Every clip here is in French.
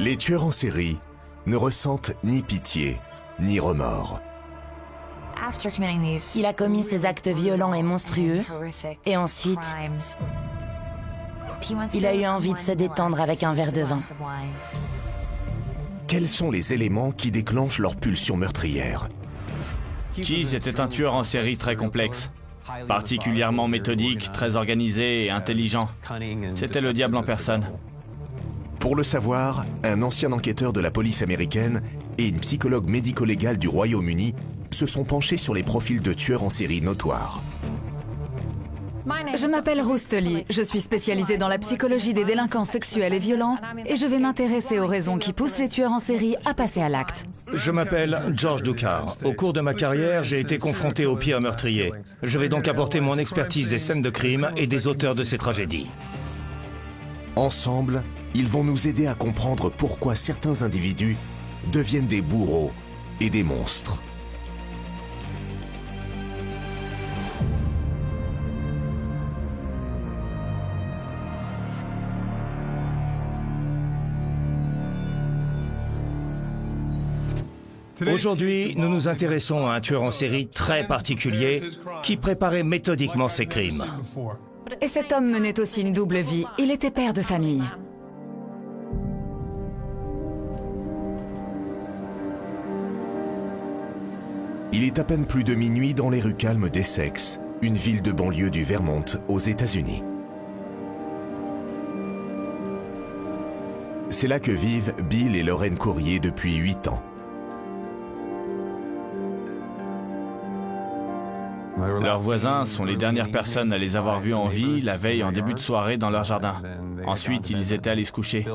Les tueurs en série ne ressentent ni pitié, ni remords. Il a commis ces actes violents et monstrueux, et ensuite, il a eu envie de se détendre avec un verre de vin. Quels sont les éléments qui déclenchent leur pulsion meurtrière? Keys était un tueur en série très complexe, particulièrement méthodique, très organisé et intelligent. C'était le diable en personne. Pour le savoir, un ancien enquêteur de la police américaine et une psychologue médico-légale du Royaume-Uni se sont penchés sur les profils de tueurs en série notoires. Je m'appelle Rousteli, je suis spécialisée dans la psychologie des délinquants sexuels et violents et je vais m'intéresser aux raisons qui poussent les tueurs en série à passer à l'acte. Je m'appelle George Ducar. Au cours de ma carrière, j'ai été confronté aux pires meurtriers. Je vais donc apporter mon expertise des scènes de crime et des auteurs de ces tragédies. Ensemble, ils vont nous aider à comprendre pourquoi certains individus deviennent des bourreaux et des monstres. Aujourd'hui, nous nous intéressons à un tueur en série très particulier qui préparait méthodiquement ses crimes. Et cet homme menait aussi une double vie, il était père de famille. Il est à peine plus de minuit dans les rues calmes d'Essex, une ville de banlieue du Vermont, aux États-Unis. C'est là que vivent Bill et Lorraine Courrier depuis 8 ans. Leurs voisins sont les dernières personnes à les avoir vus en vie la veille en début de soirée dans leur jardin. Ensuite, ils étaient allés se coucher.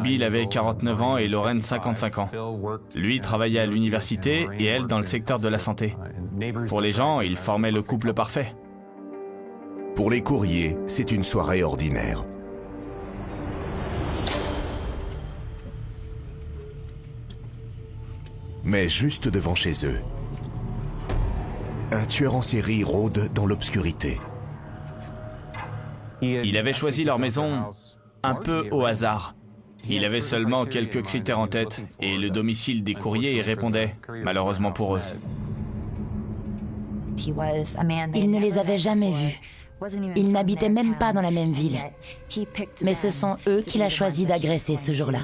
Bill avait 49 ans et Lorraine 55 ans. Lui travaillait à l'université et elle dans le secteur de la santé. Pour les gens, ils formaient le couple parfait. Pour les Courrier, c'est une soirée ordinaire. Mais juste devant chez eux, un tueur en série rôde dans l'obscurité. Il avait choisi leur maison un peu au hasard. Il avait seulement quelques critères en tête et le domicile des Courriers y répondait, malheureusement pour eux. Il ne les avait jamais vus. Ils n'habitaient même pas dans la même ville. Mais ce sont eux qu'il a choisi d'agresser ce jour-là.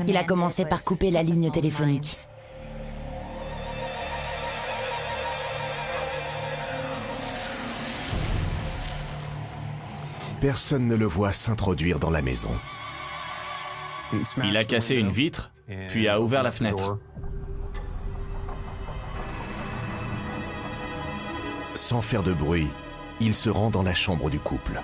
Il a commencé par couper la ligne téléphonique. Personne ne le voit s'introduire dans la maison. Il a cassé une vitre, puis a ouvert la fenêtre. Sans faire de bruit, il se rend dans la chambre du couple.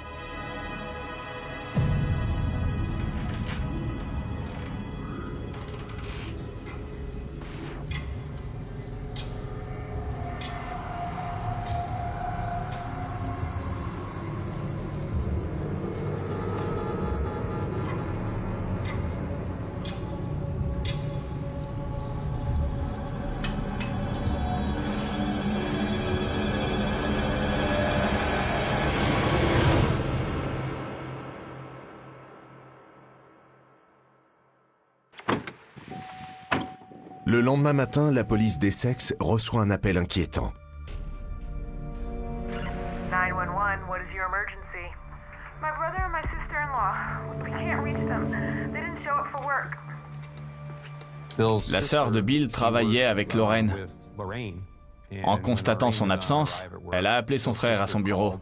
Le lendemain matin, la police d'Essex reçoit un appel inquiétant. 911, what is your emergency? My brother and my sister-in-law. We can't reach them. They didn't show up for work. La sœur de Bill travaillait avec Lorraine. En constatant son absence, elle a appelé son frère à son bureau.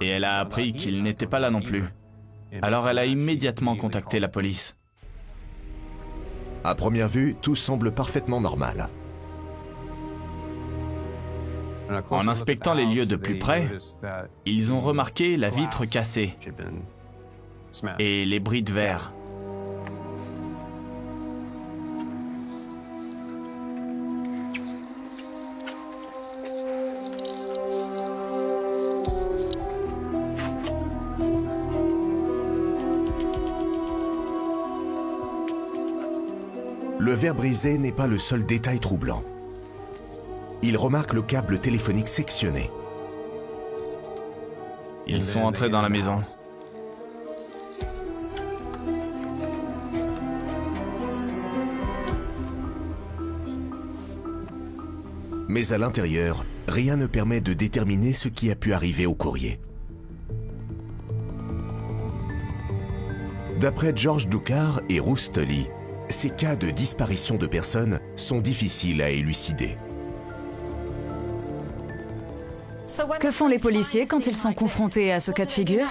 Et elle a appris qu'il n'était pas là non plus. Alors elle a immédiatement contacté la police. À première vue, tout semble parfaitement normal. En inspectant les lieux de plus près, ils ont remarqué la vitre cassée et les bris de verre. Le verre brisé n'est pas le seul détail troublant. Il remarque le câble téléphonique sectionné. Ils sont entrés dans la maison. Mais à l'intérieur, rien ne permet de déterminer ce qui a pu arriver au courrier. D'après George Dukar et Ruth Lee, ces cas de disparition de personnes sont difficiles à élucider. Que font les policiers quand ils sont confrontés à ce cas de figure?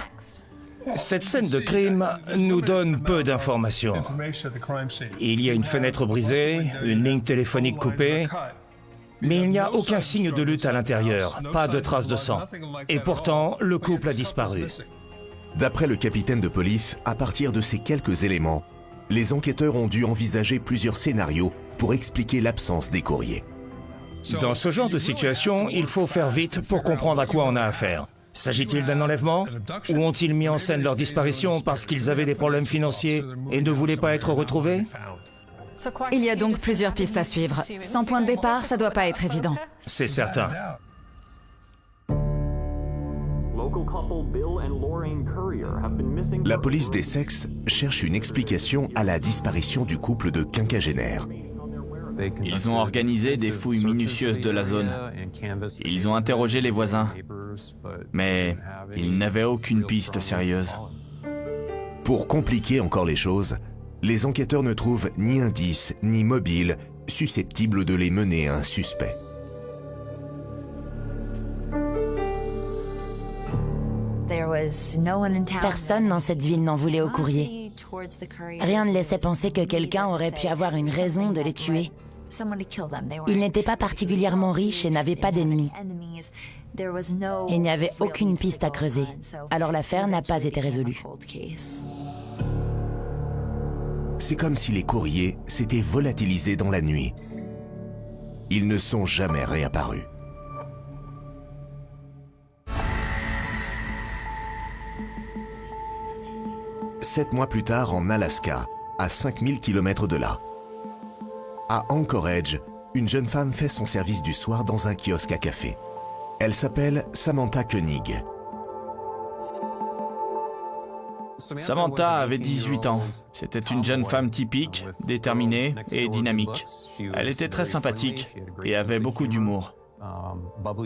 Cette scène de crime nous donne peu d'informations. Il y a une fenêtre brisée, une ligne téléphonique coupée, mais il n'y a aucun signe de lutte à l'intérieur, pas de traces de sang. Et pourtant, le couple a disparu. D'après le capitaine de police, à partir de ces quelques éléments, les enquêteurs ont dû envisager plusieurs scénarios pour expliquer l'absence des courriers. Dans ce genre de situation, il faut faire vite pour comprendre à quoi on a affaire. S'agit-il d'un enlèvement? Ou ont-ils mis en scène leur disparition parce qu'ils avaient des problèmes financiers et ne voulaient pas être retrouvés? Il y a donc plusieurs pistes à suivre. Sans point de départ, ça doit pas être évident. C'est certain. La police d'Essex cherche une explication à la disparition du couple de quinquagénaires. Ils ont organisé des fouilles minutieuses de la zone. Ils ont interrogé les voisins, mais ils n'avaient aucune piste sérieuse. Pour compliquer encore les choses, les enquêteurs ne trouvent ni indice ni mobile susceptible de les mener à un suspect. Personne dans cette ville n'en voulait au courrier. Rien ne laissait penser que quelqu'un aurait pu avoir une raison de les tuer. Ils n'étaient pas particulièrement riches et n'avaient pas d'ennemis. Il n'y avait aucune piste à creuser, alors l'affaire n'a pas été résolue. C'est comme si les courriers s'étaient volatilisés dans la nuit. Ils ne sont jamais réapparus. Sept mois plus tard, en Alaska, à 5000 km de là. À Anchorage, une jeune femme fait son service du soir dans un kiosque à café. Elle s'appelle Samantha Koenig. Samantha avait 18 ans. C'était une jeune femme typique, déterminée et dynamique. Elle était très sympathique et avait beaucoup d'humour.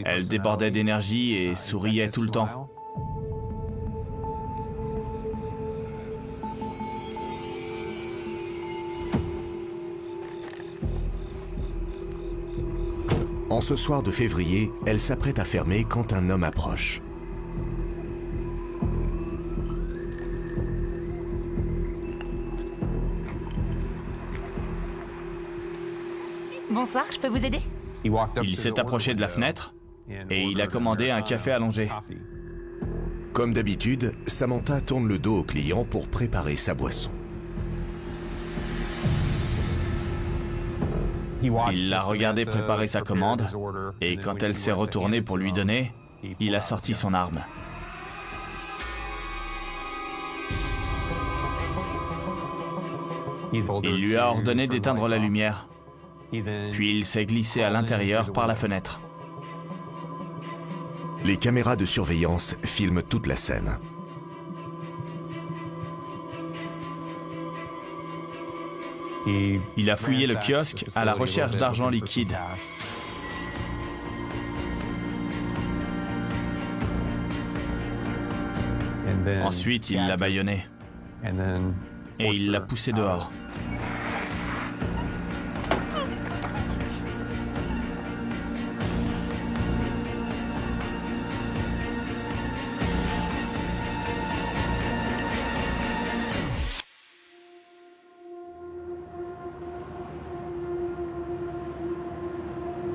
Elle débordait d'énergie et souriait tout le temps. En ce soir de février, elle s'apprête à fermer quand un homme approche. Bonsoir, je peux vous aider? Il s'est approché de la fenêtre et il a commandé un café allongé. Comme d'habitude, Samantha tourne le dos au client pour préparer sa boisson. Il l'a regardé préparer sa commande et quand elle s'est retournée pour lui donner, il a sorti son arme. Il lui a ordonné d'éteindre la lumière, puis il s'est glissé à l'intérieur par la fenêtre. Les caméras de surveillance filment toute la scène. Il a fouillé le kiosque à la recherche d'argent liquide. Ensuite, il l'a bâillonné et il l'a poussé dehors.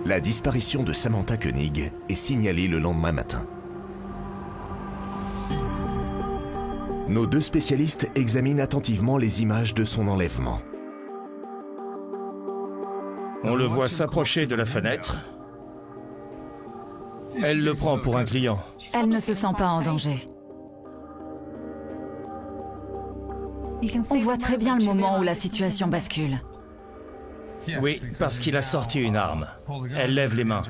La disparition de Samantha Koenig est signalée le lendemain matin. Nos deux spécialistes examinent attentivement les images de son enlèvement. On le voit s'approcher de la fenêtre. Elle le prend pour un client. Elle ne se sent pas en danger. On voit très bien le moment où la situation bascule. Oui, parce qu'il a sorti une arme. Elle lève les mains.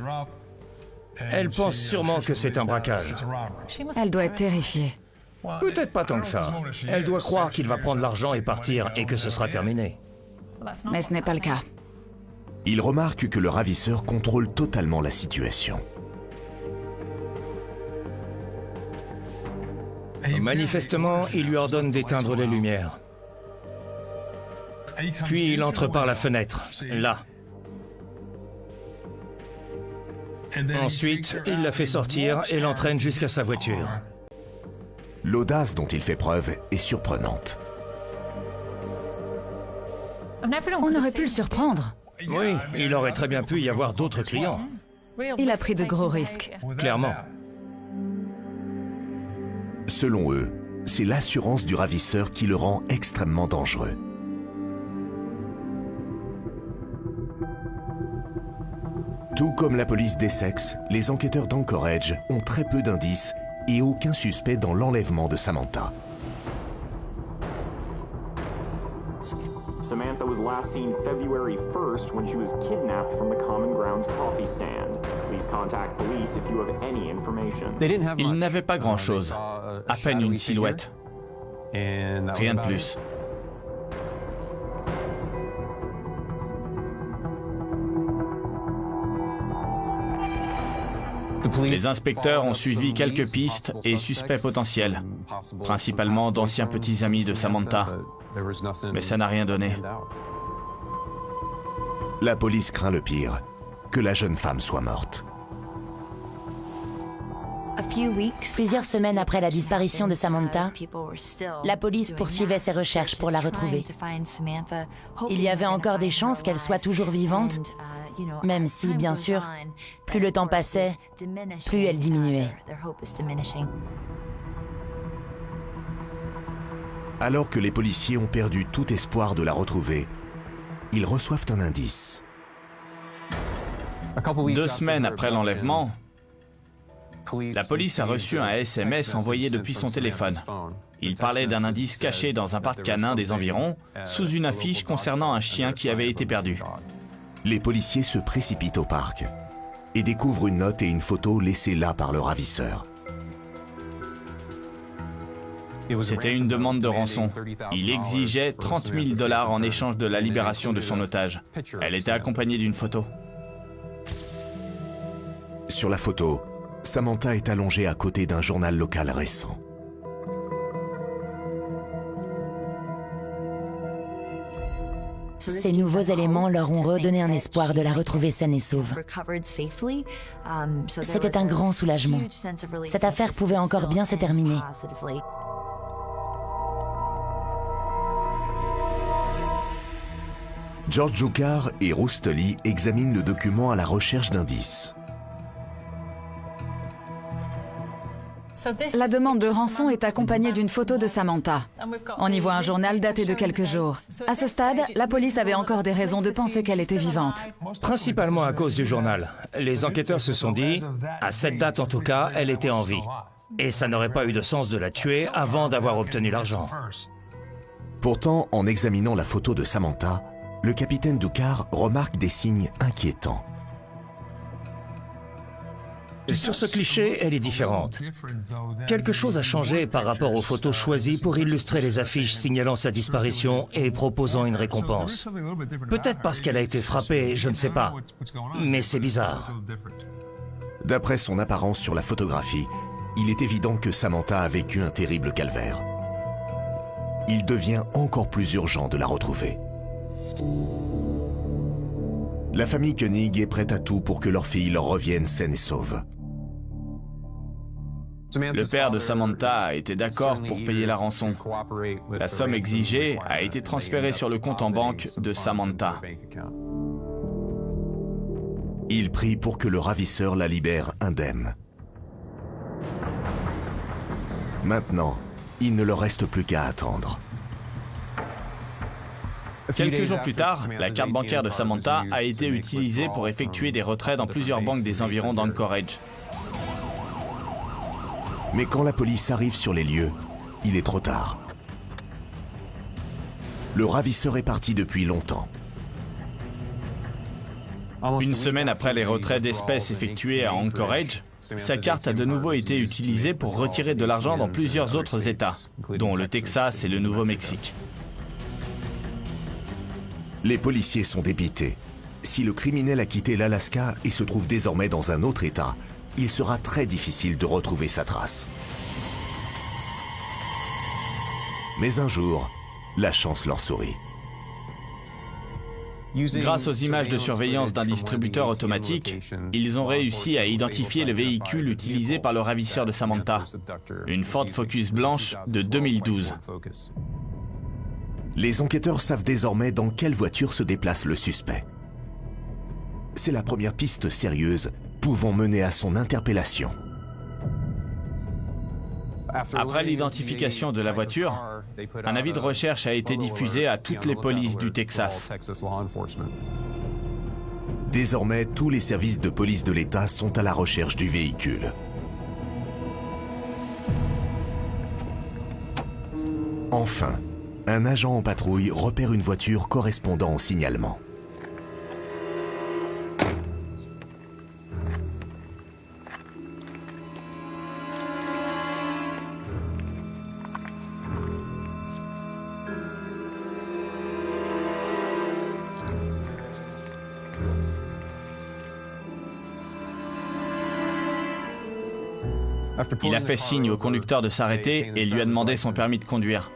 Elle pense sûrement que c'est un braquage. Elle doit être terrifiée. Peut-être pas tant que ça. Elle doit croire qu'il va prendre l'argent et partir et que ce sera terminé. Mais ce n'est pas le cas. Il remarque que le ravisseur contrôle totalement la situation. Manifestement, il lui ordonne d'éteindre les lumières. Puis il entre par la fenêtre, là. Ensuite, il la fait sortir et l'entraîne jusqu'à sa voiture. L'audace dont il fait preuve est surprenante. On aurait pu le surprendre. Oui, il aurait très bien pu y avoir d'autres clients, Il a pris de gros risques. clairement. Selon eux, c'est l'assurance du ravisseur qui le rend extrêmement dangereux. Tout comme la police d'Essex, les enquêteurs d'Anchorage ont très peu d'indices et aucun suspect dans l'enlèvement de Samantha. Samantha was last seen February 1st when she was kidnapped from the Common Grounds coffee stand. Please contact police if you have any information. Il n'avait pas grand-chose, à peine une silhouette, rien de plus. Les inspecteurs ont suivi quelques pistes et suspects potentiels, principalement d'anciens petits amis de Samantha, mais ça n'a rien donné. La police craint le pire, que la jeune femme soit morte. Plusieurs semaines après la disparition de Samantha, la police poursuivait ses recherches pour la retrouver. Il y avait encore des chances qu'elle soit toujours vivante, même si, bien sûr, plus le temps passait, plus elle diminuait. Alors que les policiers ont perdu tout espoir de la retrouver, ils reçoivent un indice. 2 semaines après l'enlèvement, la police a reçu un SMS envoyé depuis son téléphone. Il parlait d'un indice caché dans un parc canin des environs, sous une affiche concernant un chien qui avait été perdu. Les policiers se précipitent au parc et découvrent une note et une photo laissées là par le ravisseur. C'était une demande de rançon. Il exigeait 30 000 $ en échange de la libération de son otage. Elle était accompagnée d'une photo. Sur la photo, Samantha est allongée à côté d'un journal local récent. Ces nouveaux éléments leur ont redonné un espoir de la retrouver saine et sauve. C'était un grand soulagement. Cette affaire pouvait encore bien se terminer. George Jucar et Roustoli examinent le document à la recherche d'indices. La demande de rançon est accompagnée d'une photo de Samantha. On y voit un journal daté de quelques jours. À ce stade, la police avait encore des raisons de penser qu'elle était vivante. Principalement à cause du journal. Les enquêteurs se sont dit, à cette date en tout cas, elle était en vie. Et ça n'aurait pas eu de sens de la tuer avant d'avoir obtenu l'argent. Pourtant, en examinant la photo de Samantha, le capitaine Jucar remarque des signes inquiétants. Sur ce cliché, elle est différente. Quelque chose a changé par rapport aux photos choisies pour illustrer les affiches signalant sa disparition et proposant une récompense. Peut-être parce qu'elle a été frappée, je ne sais pas. Mais c'est bizarre. D'après son apparence sur la photographie, il est évident que Samantha a vécu un terrible calvaire. Il devient encore plus urgent de la retrouver. La famille Koenig est prête à tout pour que leur fille leur revienne saine et sauve. Le père de Samantha a été d'accord pour payer la rançon. La somme exigée a été transférée sur le compte en banque de Samantha. Il prie pour que le ravisseur la libère indemne. Maintenant, il ne leur reste plus qu'à attendre. Quelques jours plus tard, la carte bancaire de Samantha a été utilisée pour effectuer des retraits dans plusieurs banques des environs d'Anchorage. Mais quand la police arrive sur les lieux, il est trop tard. Le ravisseur est parti depuis longtemps. Une semaine après les retraits d'espèces effectués à Anchorage, sa carte a de nouveau été utilisée pour retirer de l'argent dans plusieurs autres États, dont le Texas et le Nouveau-Mexique. Les policiers sont dépités. Si le criminel a quitté l'Alaska et se trouve désormais dans un autre État, il sera très difficile de retrouver sa trace. Mais un jour, la chance leur sourit. Grâce aux images de surveillance d'un distributeur automatique, ils ont réussi à identifier le véhicule utilisé par le ravisseur de Samantha, une Ford Focus blanche de 2012. Les enquêteurs savent désormais dans quelle voiture se déplace le suspect. C'est la première piste sérieuse pouvant mener à son interpellation. Après l'identification de la voiture, un avis de recherche a été diffusé à toutes les polices du Texas. Désormais, tous les services de police de l'État sont à la recherche du véhicule. Enfin, un agent en patrouille repère une voiture correspondant au signalement. Il a fait signe au conducteur de s'arrêter et lui a demandé son permis de conduire.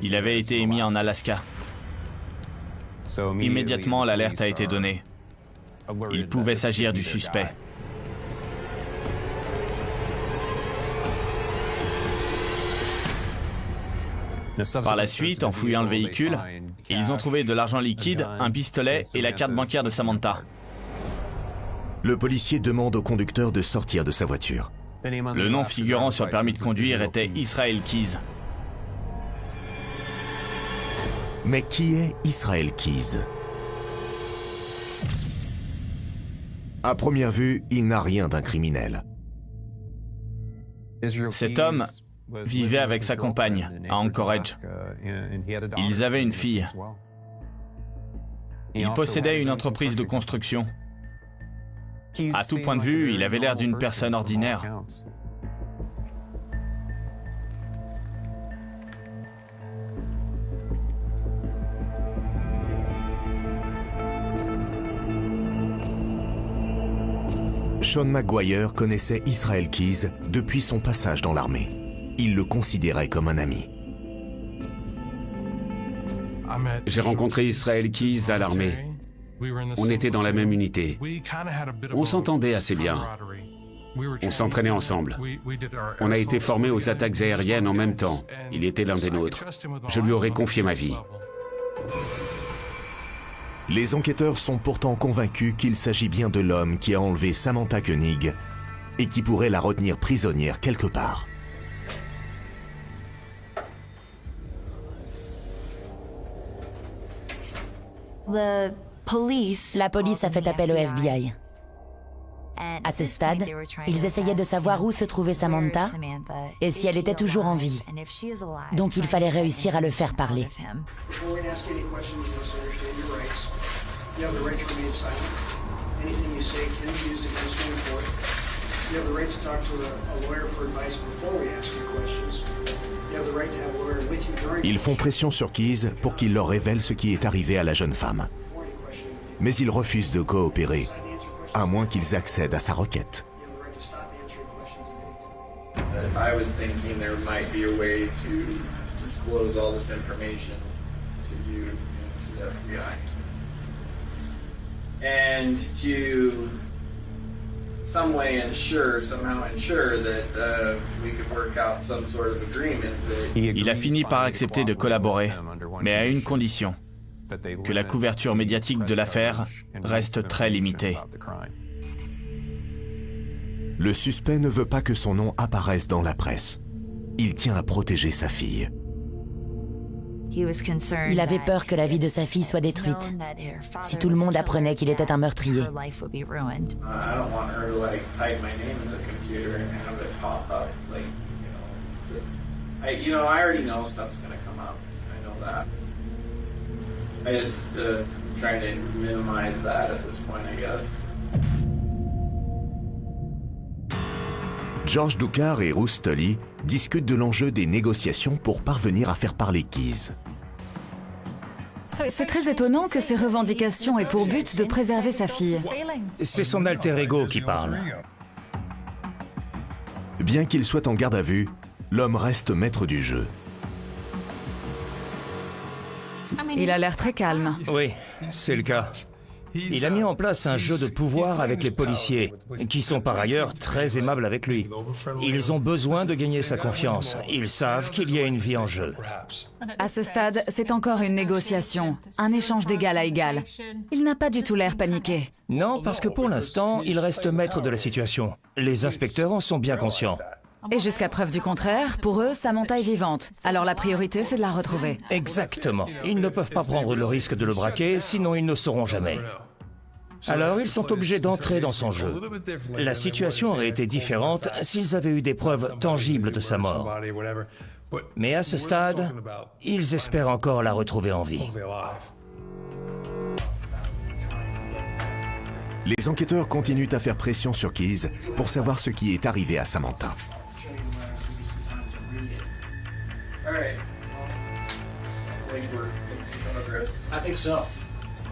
Il avait été émis en Alaska. Immédiatement, l'alerte a été donnée. Il pouvait s'agir du suspect. Par la suite, en fouillant le véhicule, ils ont trouvé de l'argent liquide, un pistolet et la carte bancaire de Samantha. Le policier demande au conducteur de sortir de sa voiture. Le nom figurant sur le permis de conduire était Israel Keyes. Mais qui est Israel Keyes? À première vue, il n'a rien d'un criminel. Cet homme vivait avec sa compagne à Anchorage. Ils avaient une fille. Il possédait une entreprise de construction. À tout point de vue, il avait l'air d'une personne ordinaire. Sean McGuire connaissait Israel Keyes depuis son passage dans l'armée. Il le considérait comme un ami. J'ai rencontré Israel Keyes à l'armée. On était dans la même unité. On s'entendait assez bien. On s'entraînait ensemble. On a été formés aux attaques aériennes en même temps. Il était l'un des nôtres. Je lui aurais confié ma vie. Les enquêteurs sont pourtant convaincus qu'il s'agit bien de l'homme qui a enlevé Samantha Koenig et qui pourrait la retenir prisonnière quelque part. La police a fait appel au FBI. À ce stade, ils essayaient de savoir où se trouvait Samantha et si elle était toujours en vie. Donc il fallait réussir à le faire parler. Ils font pression sur Keyes pour qu'il leur révèle ce qui est arrivé à la jeune femme. Mais il refuse de coopérer, à moins qu'ils accèdent à sa requête. I was thinking there might be a way to disclose all this information to you and to the FBI. And to somehow ensure that we could work out some sort of agreement that... Il a fini par accepter de collaborer, mais à une condition, que la couverture médiatique de l'affaire reste très limitée. Le suspect ne veut pas que son nom apparaisse dans la presse. Il tient à protéger sa fille. Il avait peur que la vie de sa fille soit détruite. Si tout le monde apprenait qu'il était un meurtrier. trying to minimize that at this point, I guess. George Dukar et Ruth Tully discutent de l'enjeu des négociations pour parvenir à faire parler Keyes. C'est très étonnant que ces revendications aient pour but de préserver sa fille. C'est son alter ego qui parle. Bien qu'il soit en garde à vue, l'homme reste maître du jeu. Il a l'air très calme. Oui, c'est le cas. Il a mis en place un jeu de pouvoir avec les policiers, qui sont par ailleurs très aimables avec lui. Ils ont besoin de gagner sa confiance. Ils savent qu'il y a une vie en jeu. À ce stade, c'est encore une négociation, un échange d'égal à égal. Il n'a pas du tout l'air paniqué. Non, parce que pour l'instant, il reste maître de la situation. Les inspecteurs en sont bien conscients. Et jusqu'à preuve du contraire, pour eux, Samantha est vivante. Alors la priorité, c'est de la retrouver. Exactement. Ils ne peuvent pas prendre le risque de le braquer, sinon ils ne sauront jamais. Alors ils sont obligés d'entrer dans son jeu. La situation aurait été différente s'ils avaient eu des preuves tangibles de sa mort. Mais à ce stade, ils espèrent encore la retrouver en vie. Les enquêteurs continuent à faire pression sur Keyes pour savoir ce qui est arrivé à Samantha. All right. I think so.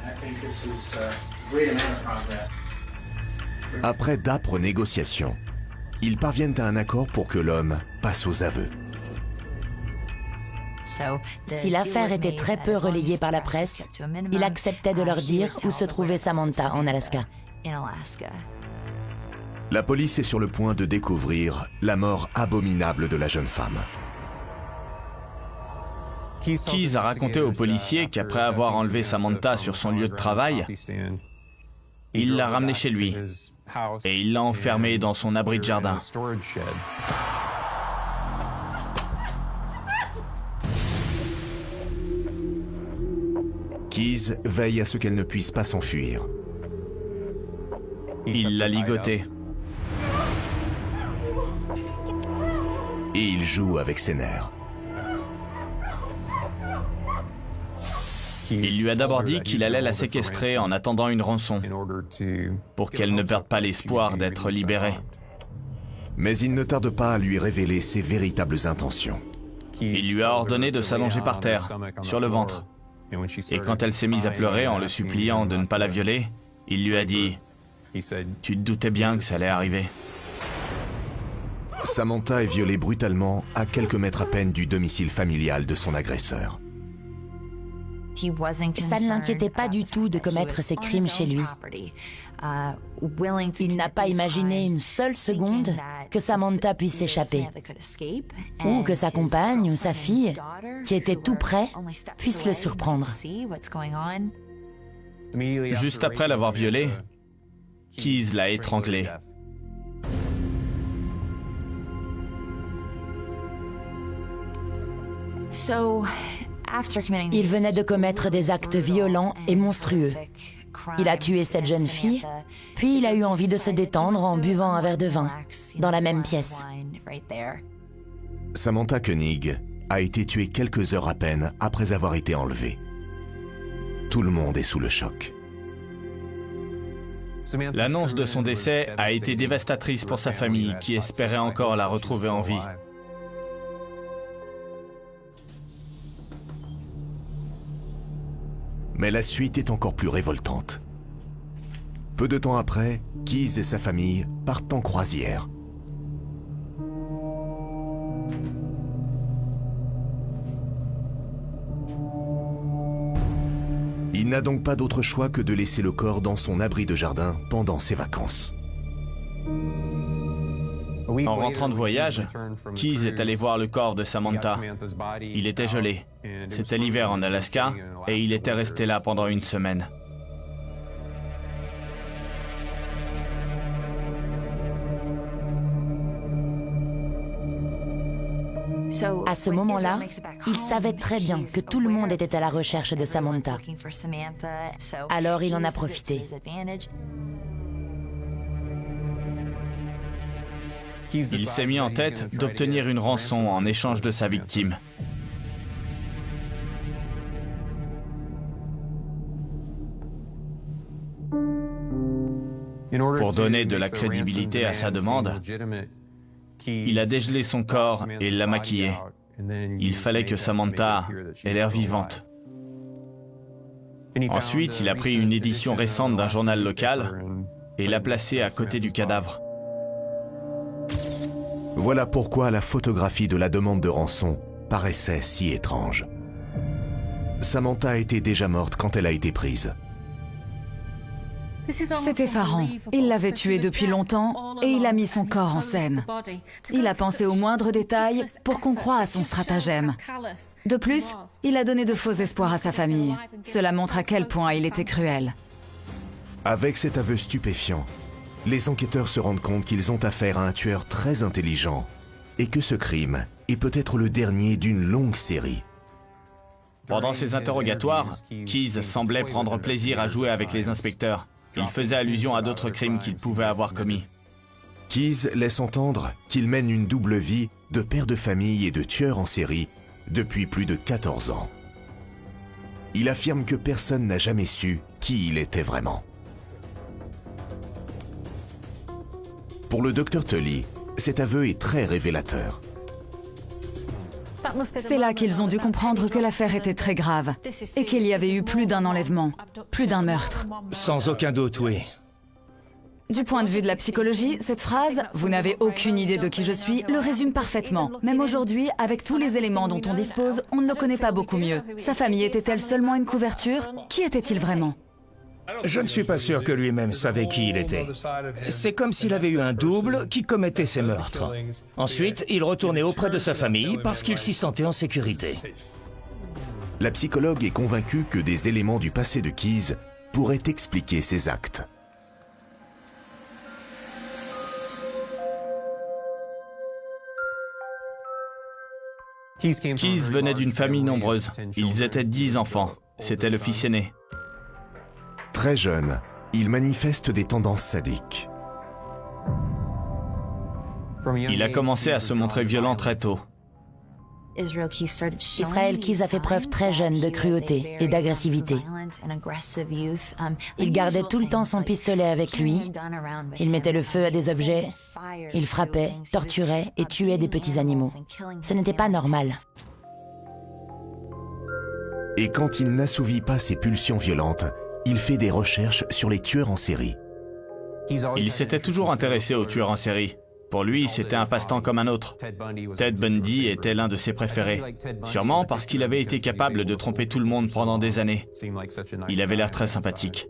I think this is a great amount of progress. Après d'âpres négociations, ils parviennent à un accord pour que l'homme passe aux aveux. Si l'affaire était très peu relayée par la presse, il acceptait de leur dire où se trouvait Samantha en Alaska. La police est sur le point de découvrir la mort abominable de la jeune femme. Keyes a raconté aux policiers qu'après avoir enlevé Samantha sur son lieu de travail, il l'a ramenée chez lui et il l'a enfermée dans son abri de jardin. Keyes veille à ce qu'elle ne puisse pas s'enfuir. Il l'a ligotée. Et il joue avec ses nerfs. Il lui a d'abord dit qu'il allait la séquestrer en attendant une rançon, pour qu'elle ne perde pas l'espoir d'être libérée. Mais il ne tarde pas à lui révéler ses véritables intentions. Il lui a ordonné de s'allonger par terre, sur le ventre. Et quand elle s'est mise à pleurer en le suppliant de ne pas la violer, il lui a dit « Tu te doutais bien que ça allait arriver. » Samantha est violée brutalement à quelques mètres à peine du domicile familial de son agresseur. Ça ne l'inquiétait pas du tout de commettre ces crimes chez lui. Il n'a pas imaginé une seule seconde que Samantha puisse s'échapper, ou que sa compagne ou sa fille, qui était tout près, puisse le surprendre. Juste après l'avoir violée, Keyes l'a étranglée. Il venait de commettre des actes violents et monstrueux. Il a tué cette jeune fille, puis il a eu envie de se détendre en buvant un verre de vin, dans la même pièce. Samantha Koenig a été tuée quelques heures à peine après avoir été enlevée. Tout le monde est sous le choc. L'annonce de son décès a été dévastatrice pour sa famille, qui espérait encore la retrouver en vie. Mais la suite est encore plus révoltante. Peu de temps après, Keyes et sa famille partent en croisière. Il n'a donc pas d'autre choix que de laisser le corps dans son abri de jardin pendant ses vacances. En rentrant de voyage, Keyes est allé voir le corps de Samantha. Il était gelé. C'était l'hiver en Alaska et il était resté là pendant une semaine. À ce moment-là, il savait très bien que tout le monde était à la recherche de Samantha. Alors il en a profité. Il s'est mis en tête d'obtenir une rançon en échange de sa victime. Pour donner de la crédibilité à sa demande, il a dégelé son corps et l'a maquillé. Il fallait que Samantha ait l'air vivante. Ensuite, il a pris une édition récente d'un journal local et l'a placée à côté du cadavre. Voilà pourquoi la photographie de la demande de rançon paraissait si étrange. Samantha était déjà morte quand elle a été prise. C'est effarant. Il l'avait tué depuis longtemps et il a mis son corps en scène. Il a pensé aux moindres détails pour qu'on croie à son stratagème. De plus, il a donné de faux espoirs à sa famille. Cela montre à quel point il était cruel. Avec cet aveu stupéfiant, les enquêteurs se rendent compte qu'ils ont affaire à un tueur très intelligent et que ce crime est peut-être le dernier d'une longue série. Pendant ses interrogatoires, Keyes semblait prendre plaisir à jouer avec les inspecteurs. Il faisait allusion à d'autres crimes qu'il pouvait avoir commis. Keyes laisse entendre qu'il mène une double vie de père de famille et de tueur en série depuis plus de 14 ans. Il affirme que personne n'a jamais su qui il était vraiment. Pour le Dr Tully, cet aveu est très révélateur. C'est là qu'ils ont dû comprendre que l'affaire était très grave et qu'il y avait eu plus d'un enlèvement, plus d'un meurtre. Sans aucun doute, oui. Du point de vue de la psychologie, cette phrase « Vous n'avez aucune idée de qui je suis » le résume parfaitement. Même aujourd'hui, avec tous les éléments dont on dispose, on ne le connaît pas beaucoup mieux. Sa famille était-elle seulement une couverture? Qui était-il vraiment? Je ne suis pas sûr que lui-même savait qui il était. C'est comme s'il avait eu un double qui commettait ses meurtres. Ensuite, il retournait auprès de sa famille parce qu'il s'y sentait en sécurité. La psychologue est convaincue que des éléments du passé de Keyes pourraient expliquer ses actes. Keyes venait d'une famille nombreuse. Ils étaient 10 enfants. C'était le fils aîné. Très jeune, il manifeste des tendances sadiques. Il a commencé à se montrer violent très tôt. Israel Keyes a fait preuve très jeune de cruauté et d'agressivité. Il gardait tout le temps son pistolet avec lui. Il mettait le feu à des objets. Il frappait, torturait et tuait des petits animaux. Ce n'était pas normal. Et quand il n'assouvit pas ses pulsions violentes, il fait des recherches sur les tueurs en série. Il s'était toujours intéressé aux tueurs en série. Pour lui, c'était un passe-temps comme un autre. Ted Bundy était l'un de ses préférés. Sûrement parce qu'il avait été capable de tromper tout le monde pendant des années. Il avait l'air très sympathique.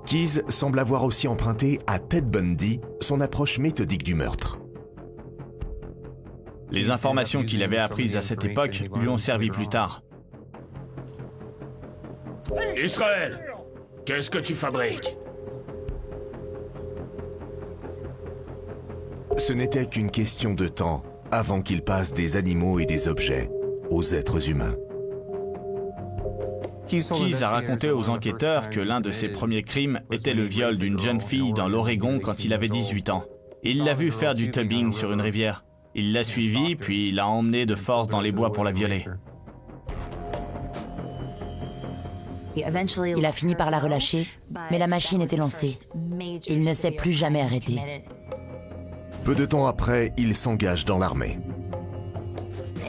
Keyes semble avoir aussi emprunté à Ted Bundy son approche méthodique du meurtre. Les informations qu'il avait apprises à cette époque lui ont servi plus tard. Israël, qu'est-ce que tu fabriques? Ce n'était qu'une question de temps avant qu'il passe des animaux et des objets aux êtres humains. Keyes a raconté aux enquêteurs que l'un de ses premiers crimes était le viol d'une jeune fille dans l'Oregon quand il avait 18 ans. Il l'a vue faire du tubbing sur une rivière. Il l'a suivie, puis l'a emmenée de force dans les bois pour la violer. Il a fini par la relâcher, mais la machine était lancée. Il ne s'est plus jamais arrêté. Peu de temps après, il s'engage dans l'armée.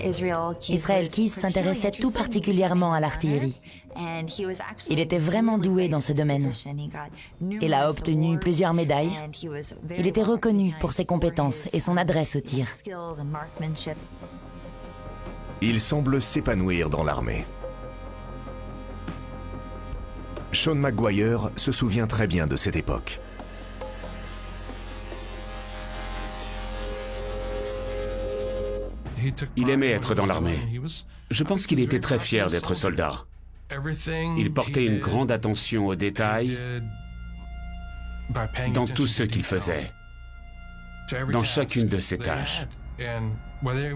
Israel Keyes s'intéressait tout particulièrement à l'artillerie. Il était vraiment doué dans ce domaine. Il a obtenu plusieurs médailles. Il était reconnu pour ses compétences et son adresse au tir. Il semble s'épanouir dans l'armée. Sean McGuire se souvient très bien de cette époque. Il aimait être dans l'armée. Je pense qu'il était très fier d'être soldat. Il portait une grande attention aux détails dans tout ce qu'il faisait, dans chacune de ses tâches.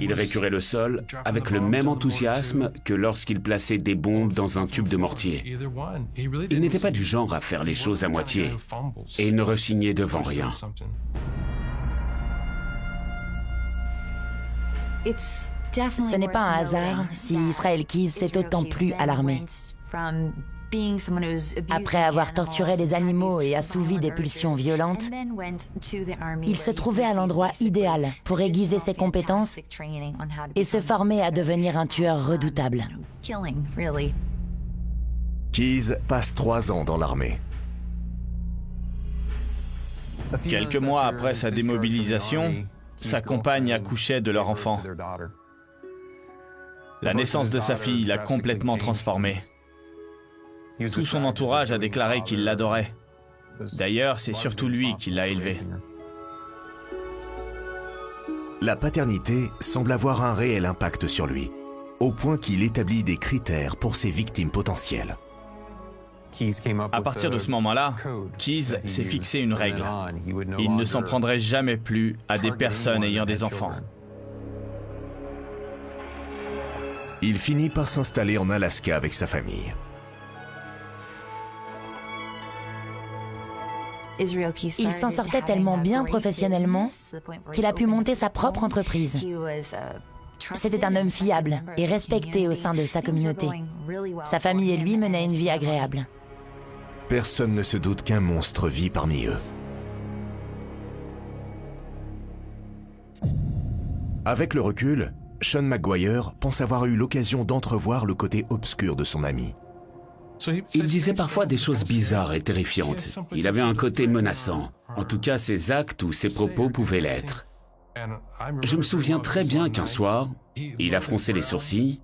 Il récurait le sol avec le même enthousiasme que lorsqu'il plaçait des bombes dans un tube de mortier. Il n'était pas du genre à faire les choses à moitié et il ne rechignait devant rien. Ce n'est pas un hasard si Israel Keyes s'est autant plu à l'armée. Après avoir torturé des animaux et assouvi des pulsions violentes, il se trouvait à l'endroit idéal pour aiguiser ses compétences et se former à devenir un tueur redoutable. Keyes passe 3 ans dans l'armée. Quelques mois après sa démobilisation, sa compagne accouchait de leur enfant. La naissance de sa fille l'a complètement transformé. Tout son entourage a déclaré qu'il l'adorait. D'ailleurs, c'est surtout lui qui l'a élevé. La paternité semble avoir un réel impact sur lui, au point qu'il établit des critères pour ses victimes potentielles. À partir de ce moment-là, Keyes s'est fixé une règle. Il ne s'en prendrait jamais plus à des personnes ayant des enfants. Il finit par s'installer en Alaska avec sa famille. Il s'en sortait tellement bien professionnellement qu'il a pu monter sa propre entreprise. C'était un homme fiable et respecté au sein de sa communauté. Sa famille et lui menaient une vie agréable. Personne ne se doute qu'un monstre vit parmi eux. Avec le recul, Sean McGuire pense avoir eu l'occasion d'entrevoir le côté obscur de son ami. Il disait parfois des choses bizarres et terrifiantes. Il avait un côté menaçant. En tout cas, ses actes ou ses propos pouvaient l'être. Je me souviens très bien qu'un soir, il a froncé les sourcils,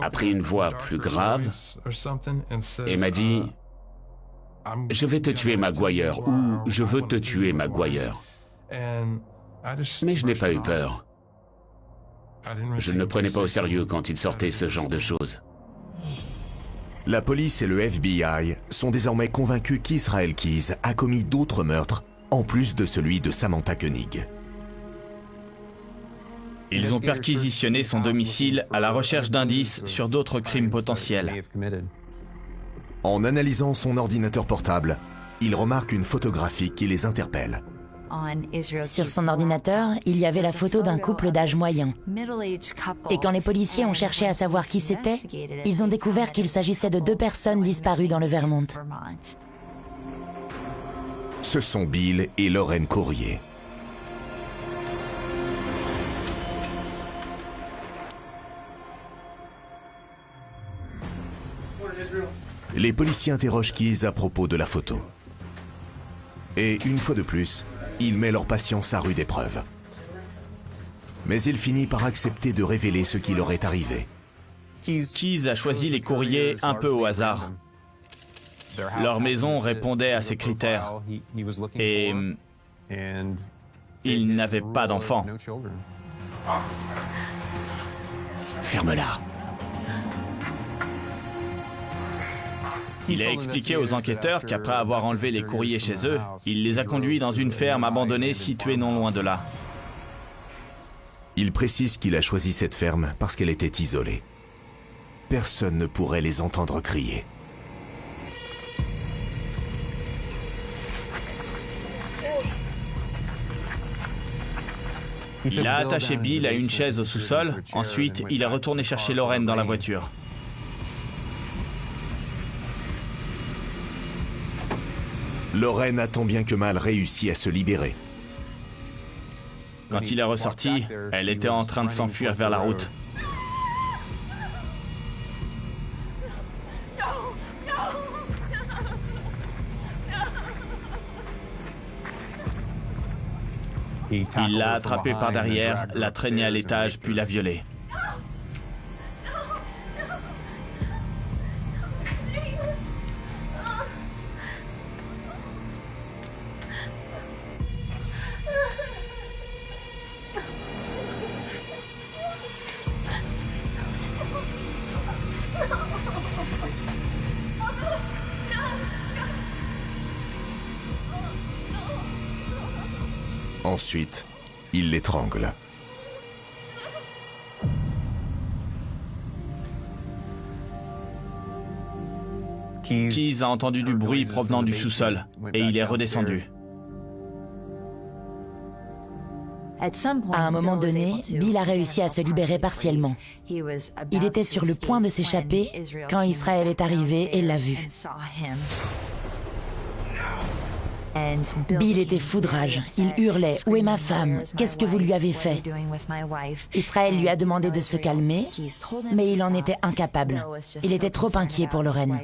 a pris une voix plus grave et m'a dit « Je vais te tuer, McGuire » ou « Je veux te tuer, McGuire ». Mais je n'ai pas eu peur. Je ne le prenais pas au sérieux quand il sortait ce genre de choses. La police et le FBI sont désormais convaincus qu'Israel Keyes a commis d'autres meurtres, en plus de celui de Samantha Koenig. Ils ont perquisitionné son domicile à la recherche d'indices sur d'autres crimes potentiels. En analysant son ordinateur portable, ils remarquent une photographie qui les interpelle. Sur son ordinateur, il y avait la photo d'un couple d'âge moyen. Et quand les policiers ont cherché à savoir qui c'était, ils ont découvert qu'il s'agissait de 2 personnes disparues dans le Vermont. Ce sont Bill et Lorraine Courrier. Les policiers interrogent Keyes à propos de la photo. Et une fois de plus, il met leur patience à rude épreuve. Mais il finit par accepter de révéler ce qui leur est arrivé. Keyes a choisi les courriers un peu au hasard. Leur maison répondait à ses critères. Et ils n'avaient pas d'enfants. Ferme-la. Il a expliqué aux enquêteurs qu'après avoir enlevé les courriers chez eux, il les a conduits dans une ferme abandonnée située non loin de là. Il précise qu'il a choisi cette ferme parce qu'elle était isolée. Personne ne pourrait les entendre crier. Il a attaché Bill à une chaise au sous-sol, ensuite il est retourné chercher Lorraine dans la voiture. Lorraine a tant bien que mal réussi à se libérer. Quand il est ressorti, elle était en train de s'enfuir vers la route. Il l'a attrapée par derrière, l'a traînée à l'étage, puis l'a violée. Ensuite, il l'étrangle. Keyes a entendu du bruit provenant du sous-sol et il est redescendu. À un moment donné, Bill a réussi à se libérer partiellement. Il était sur le point de s'échapper quand Israël est arrivé et l'a vu. Bill était fou de rage. Il hurlait « Où est ma femme? Qu'est-ce que vous lui avez fait ?» Israël lui a demandé de se calmer, mais il en était incapable. Il était trop inquiet pour Lorraine.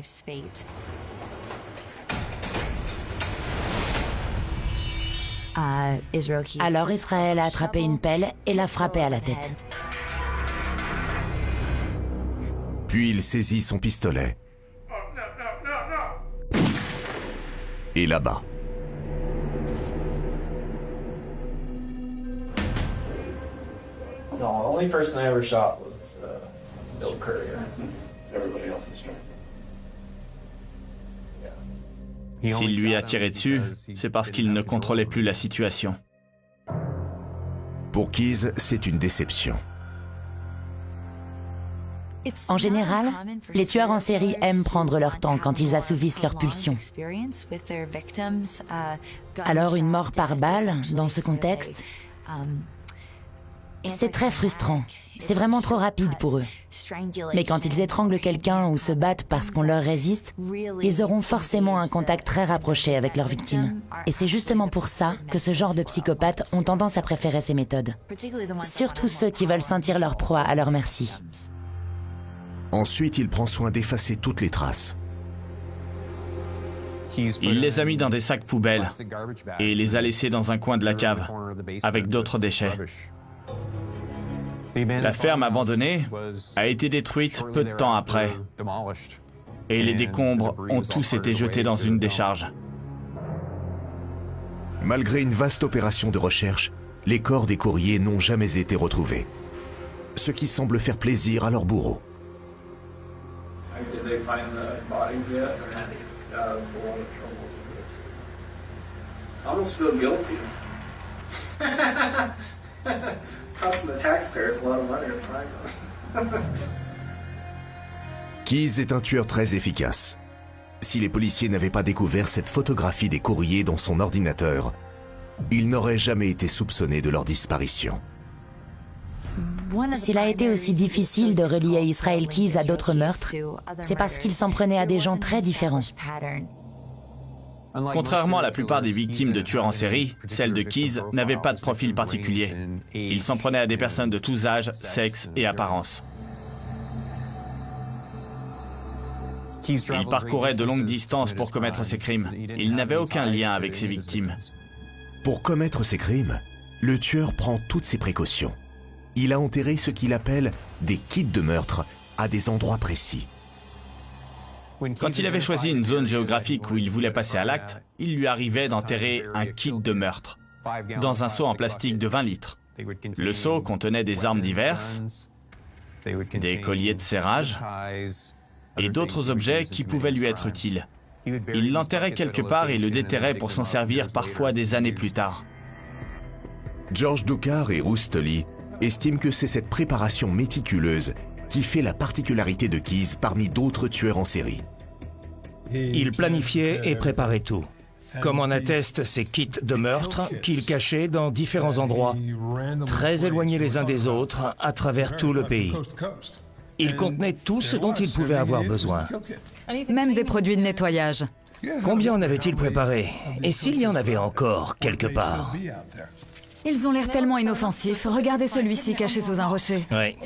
Alors Israël a attrapé une pelle et l'a frappé à la tête. Puis il saisit son pistolet et l'abat. No, the only person I ever shot was Bill Courier. Everybody else is straight. S'il lui a tiré dessus, c'est parce qu'il ne contrôlait plus la situation. Pour Keyes, c'est une déception. En général, les tueurs en série aiment prendre leur temps quand ils assouvissent leurs pulsions. Alors une mort par balle, dans ce contexte, c'est très frustrant. C'est vraiment trop rapide pour eux. Mais quand ils étranglent quelqu'un ou se battent parce qu'on leur résiste, ils auront forcément un contact très rapproché avec leur victime. Et c'est justement pour ça que ce genre de psychopathes ont tendance à préférer ces méthodes. Surtout ceux qui veulent sentir leur proie à leur merci. Ensuite, il prend soin d'effacer toutes les traces. Il les a mis dans des sacs poubelles et les a laissés dans un coin de la cave, avec d'autres déchets. La ferme abandonnée a été détruite peu de temps après, et les décombres ont tous été jetés dans une décharge. Malgré une vaste opération de recherche, les corps des courriers n'ont jamais été retrouvés, ce qui semble faire plaisir à leur bourreau. Did they find the bodies yet? It's a lot of trouble. I almost feel guilty. Costing the taxpayers a lot of money to find those. Keyes est un tueur très efficace. Si les policiers n'avaient pas découvert cette photographie des courriers dans son ordinateur, il n'aurait jamais été soupçonné de leur disparition. S'il a été aussi difficile de relier Israel Keyes à d'autres meurtres, c'est parce qu'il s'en prenait à des gens très différents. Contrairement à la plupart des victimes de tueurs en série, celle de Keyes n'avait pas de profil particulier. Il s'en prenait à des personnes de tous âges, sexes et apparences. Il parcourait de longues distances pour commettre ses crimes. Il n'avait aucun lien avec ses victimes. Pour commettre ses crimes, le tueur prend toutes ses précautions. Il a enterré ce qu'il appelle des kits de meurtre à des endroits précis. Quand il avait choisi une zone géographique où il voulait passer à l'acte, il lui arrivait d'enterrer un kit de meurtre dans un seau en plastique de 20 litres. Le seau contenait des armes diverses, des colliers de serrage et d'autres objets qui pouvaient lui être utiles. Il l'enterrait quelque part et le déterrait pour s'en servir parfois des années plus tard. George Ducar et Ruth Tully estiment que c'est cette préparation méticuleuse qui fait la particularité de Keyes parmi d'autres tueurs en série. Il planifiait et préparait tout, comme en attestent ces kits de meurtre qu'il cachait dans différents endroits, très éloignés les uns des autres, à travers tout le pays. Il contenait tout ce dont il pouvait avoir besoin. Même des produits de nettoyage. Combien en avait-il préparé? Et s'il y en avait encore quelque part? Ils ont l'air tellement inoffensifs. Regardez celui-ci caché sous un rocher. Oui.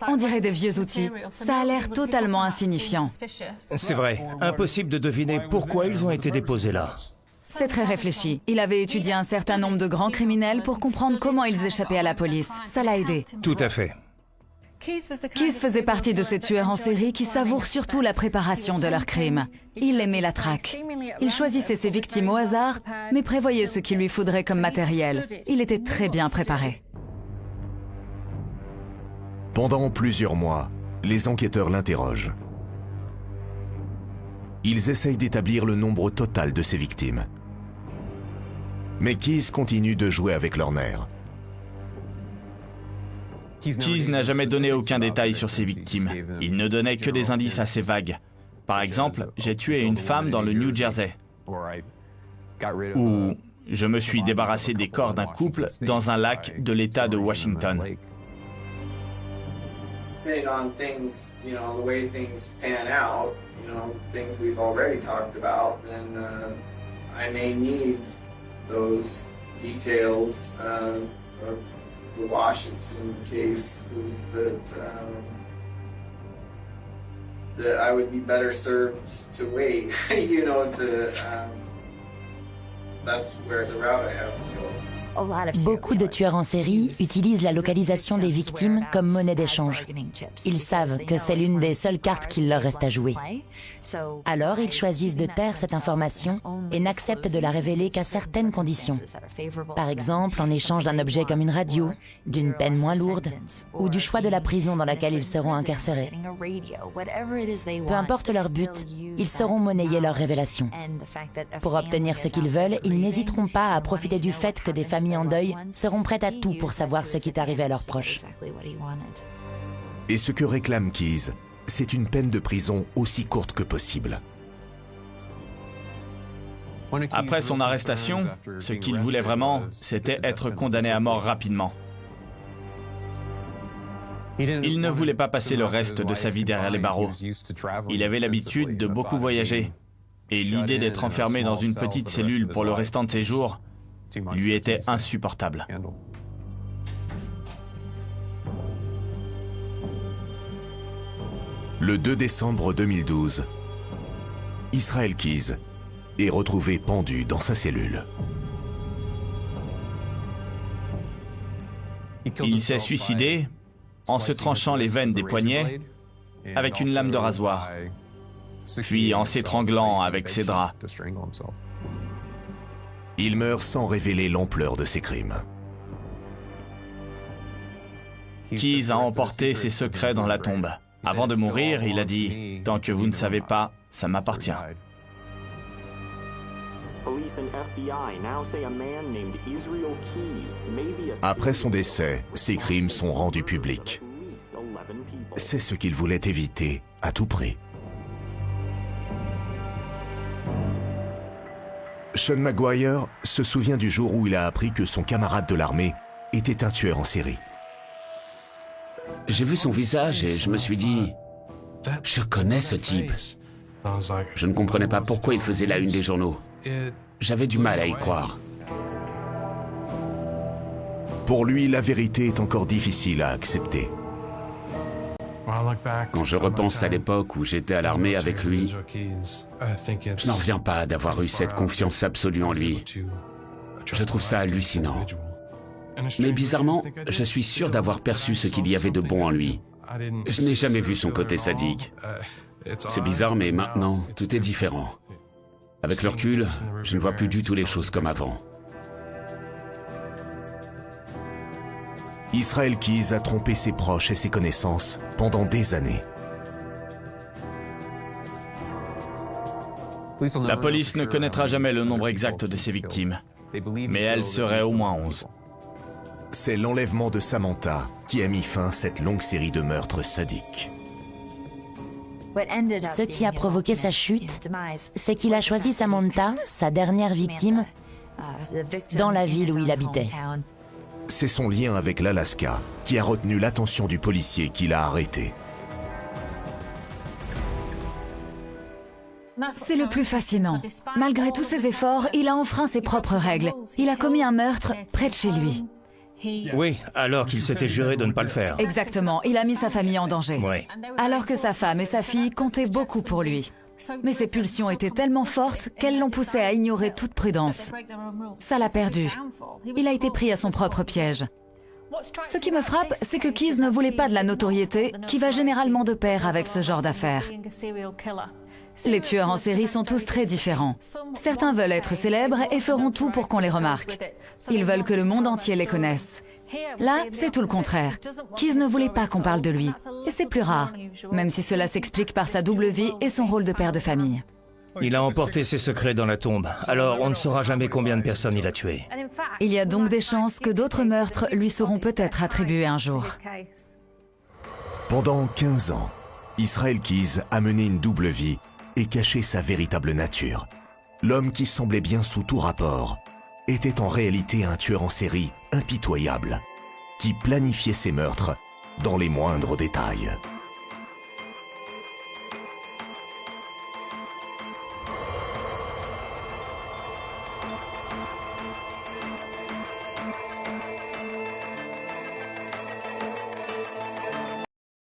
On dirait des vieux outils. Ça a l'air totalement insignifiant. C'est vrai. Impossible de deviner pourquoi ils ont été déposés là. C'est très réfléchi. Il avait étudié un certain nombre de grands criminels pour comprendre comment ils échappaient à la police. Ça l'a aidé. Tout à fait. Keyes faisait partie de ces tueurs en série qui savourent surtout la préparation de leurs crimes. Il aimait la traque. Il choisissait ses victimes au hasard, mais prévoyait ce qu'il lui faudrait comme matériel. Il était très bien préparé. Pendant plusieurs mois, les enquêteurs l'interrogent. Ils essayent d'établir le nombre total de ses victimes. Mais Keyes continue de jouer avec leurs nerfs. Keyes n'a jamais donné aucun détail sur ses victimes. Il ne donnait que des indices assez vagues. Par exemple, j'ai tué une femme dans le New Jersey. Ou Je me suis débarrassé des corps d'un couple dans un lac de l'État de Washington. Depending on things, the way things pan out, things we've already talked about, then I may need those details of the Washington cases that I would be better served to wait, that's where the route I have to go. Beaucoup de tueurs en série utilisent la localisation des victimes comme monnaie d'échange. Ils savent que c'est l'une des seules cartes qu'il leur reste à jouer. Alors ils choisissent de taire cette information et n'acceptent de la révéler qu'à certaines conditions. Par exemple, en échange d'un objet comme une radio, d'une peine moins lourde ou du choix de la prison dans laquelle ils seront incarcérés. Peu importe leur but, ils sauront monnayer leur révélation. Pour obtenir ce qu'ils veulent, ils n'hésiteront pas à profiter du fait que des familles en deuil seront prêtes à tout pour savoir ce qui est arrivé à leurs proches. Et ce que réclame Keyes, c'est une peine de prison aussi courte que possible. Après son arrestation, ce qu'il voulait vraiment, c'était être condamné à mort rapidement. Il ne voulait pas passer le reste de sa vie derrière les barreaux. Il avait l'habitude de beaucoup voyager, et l'idée d'être enfermé dans une petite cellule pour le restant de ses jours lui était insupportable. Le 2 décembre 2012, Israel Keyes est retrouvé pendu dans sa cellule. Il s'est suicidé en se tranchant les veines des poignets avec une lame de rasoir, puis en s'étranglant avec ses draps. Il meurt sans révéler l'ampleur de ses crimes. Keyes a emporté ses secrets dans la tombe. Avant de mourir, il a dit « Tant que vous ne savez pas, ça m'appartient ». Après son décès, ses crimes sont rendus publics. C'est ce qu'il voulait éviter à tout prix. Sean Maguire se souvient du jour où il a appris que son camarade de l'armée était un tueur en série. J'ai vu son visage et je me suis dit, je connais ce type. Je ne comprenais pas pourquoi il faisait la une des journaux. J'avais du mal à y croire. Pour lui, la vérité est encore difficile à accepter. Quand je repense à l'époque où j'étais à l'armée avec lui, je n'en reviens pas d'avoir eu cette confiance absolue en lui. Je trouve ça hallucinant. Mais bizarrement, je suis sûr d'avoir perçu ce qu'il y avait de bon en lui. Je n'ai jamais vu son côté sadique. C'est bizarre, mais maintenant, tout est différent. Avec le recul, je ne vois plus du tout les choses comme avant. Israel Keyes a trompé ses proches et ses connaissances pendant des années. La police ne connaîtra jamais le nombre exact de ses victimes, mais elle serait au moins 11. C'est l'enlèvement de Samantha qui a mis fin à cette longue série de meurtres sadiques. Ce qui a provoqué sa chute, c'est qu'il a choisi Samantha, sa dernière victime, dans la ville où il habitait. C'est son lien avec l'Alaska qui a retenu l'attention du policier qui l'a arrêté. C'est le plus fascinant. Malgré tous ses efforts, il a enfreint ses propres règles. Il a commis un meurtre près de chez lui. Oui, alors qu'il s'était juré de ne pas le faire. Exactement, il a mis sa famille en danger. Oui. Alors que sa femme et sa fille comptaient beaucoup pour lui. Mais ses pulsions étaient tellement fortes qu'elles l'ont poussé à ignorer toute prudence. Ça l'a perdu. Il a été pris à son propre piège. Ce qui me frappe, c'est que Keyes ne voulait pas de la notoriété qui va généralement de pair avec ce genre d'affaires. Les tueurs en série sont tous très différents. Certains veulent être célèbres et feront tout pour qu'on les remarque. Ils veulent que le monde entier les connaisse. Là, c'est tout le contraire. Keyes ne voulait pas qu'on parle de lui. Et c'est plus rare, même si cela s'explique par sa double vie et son rôle de père de famille. Il a emporté ses secrets dans la tombe, alors on ne saura jamais combien de personnes il a tuées. Il y a donc des chances que d'autres meurtres lui seront peut-être attribués un jour. Pendant 15 ans, Israel Keyes a mené une double vie et caché sa véritable nature. L'homme qui semblait bien sous tout rapport était en réalité un tueur en série impitoyable, qui planifiait ses meurtres dans les moindres détails.